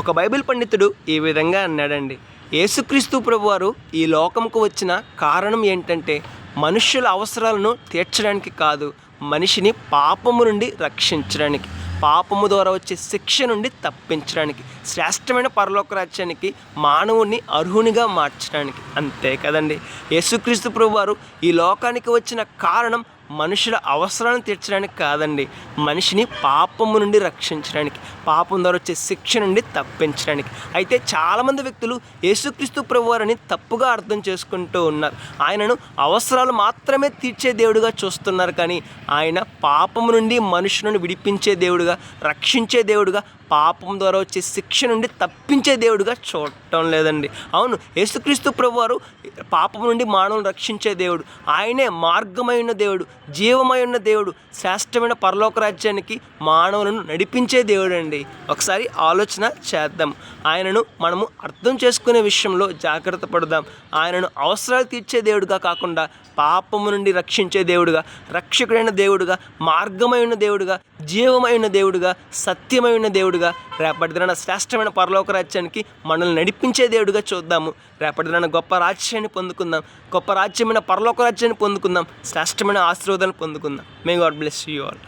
ఒక బైబిల్ పండితుడు ఈ విధంగా అన్నాడండి. యేసుక్రీస్తు ప్రభువారు ఈ లోకంకు వచ్చిన కారణం ఏంటంటే మనుష్యుల అవసరాలను తీర్చడానికి కాదు, మనిషిని పాపము నుండి రక్షించడానికి, పాపము ద్వారా వచ్చే శిక్ష నుండి తప్పించడానికి, శ్రేష్టమైన పరలోక రాజ్యానికి మానవుణ్ణి అర్హునిగా మార్చడానికి. అంతే కదండి. యేసుక్రీస్తు ప్రభువారు ఈ లోకానికి వచ్చిన కారణం మనుషుల అవసరాలను తీర్చడానికి కాదండి, మనిషిని పాపము నుండి రక్షించడానికి, పాపం ద్వారా వచ్చే శిక్ష నుండి తప్పించడానికి. అయితే చాలామంది వ్యక్తులు యేసుక్రీస్తు ప్రభువారిని తప్పుగా అర్థం చేసుకుంటూ ఉన్నారు. ఆయనను అవసరాలు మాత్రమే తీర్చే దేవుడిగా చూస్తున్నారు, కానీ ఆయన పాపము నుండి మనుషులను విడిపించే దేవుడుగా, రక్షించే దేవుడుగా, పాపం ద్వారా వచ్చే శిక్ష నుండి తప్పించే దేవుడిగా చూడటం లేదండి. అవును, యేసుక్రీస్తు ప్రభువారు పాపం నుండి మానవులను రక్షించే దేవుడు. ఆయనే మార్గమైన దేవుడు, జీవమైన దేవుడు, శ్రేష్టమైన పరలోక రాజ్యానికి మానవులను నడిపించే దేవుడు అండి. ఒకసారి ఆలోచన చేద్దాం. ఆయనను మనము అర్థం చేసుకునే విషయంలో జాగ్రత్త పడదాం. ఆయనను అవసరాలు తీర్చే దేవుడుగా కాకుండా పాపము నుండి రక్షించే దేవుడుగా, రక్షకుడైన దేవుడుగా, మార్గమైన దేవుడుగా, జీవమైన దేవుడుగా, సత్యమైన దేవుడుగా, రేపటి దినాన శ్రేష్టమైన పరలోక రాజ్యానికి మనల్ని నడిపించే దేవుడుగా చూద్దాము. రేపటి దినాన గొప్ప రాజ్యాన్ని పొందుకుందాం, గొప్ప రాజ్యమైన పరలోక రాజ్యాన్ని పొందుకుందాం, శ్రేష్టమైన ఆశీర్వాదాన్ని పొందుకుందాం. May God bless you all.